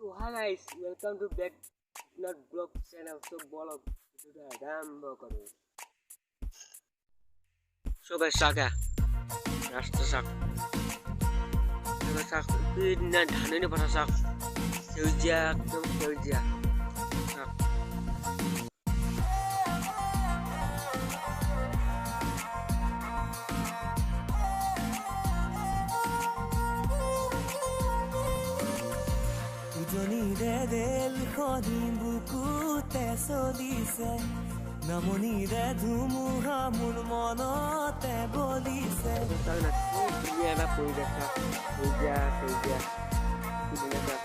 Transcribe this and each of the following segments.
So hi guys, welcome to back not blog channel. So bolo video arambo karo. So guys saga rasta sak. Sak na dhanu ni pata sak. Seujia tum seujia. Sak. Bijni de del dimpu te solise namoni de dhumu hamul mono te bolise Ini ada puja sak. Puja. Puja sak.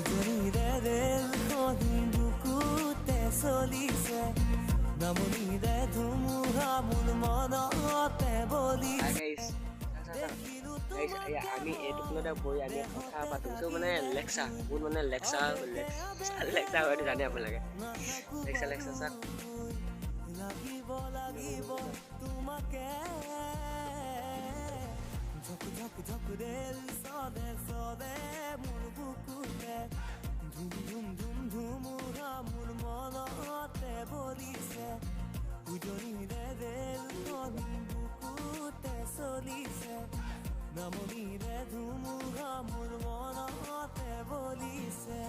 Bijni de del dimpu te solise namoni de dhumu hamul mono te bolise Guys, ya আমি এটো প্লটা বই আমি কথা পাতো so মানে লেক্সা বহুত মানে লেক্সা হয় জানি আপোনালোকে লেক্সা সক লাগিব তোমাকে ঝক দেল সদে মোৰ বুকুতে ধুম মোৰ মনতে বলিছে উজনি দেল বুকুতে চলিছে নামনি ধুম মোৰ মনতে বলিছে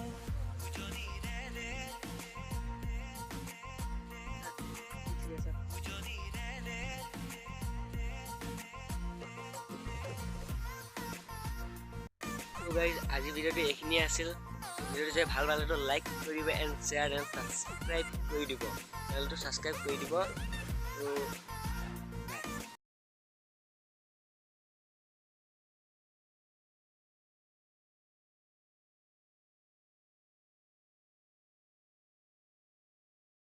উজনি guys, আজি ভিডিওটো এইখিনি আছিল ভিডিওটো যদি ভাল পালে তো লাইক কৰিব এন্ড শেয়াৰ এন্ড সাবস্ক্ৰাইব কৰি দিব চেনেলটো সাবস্ক্ৰাইব কৰি দিব তো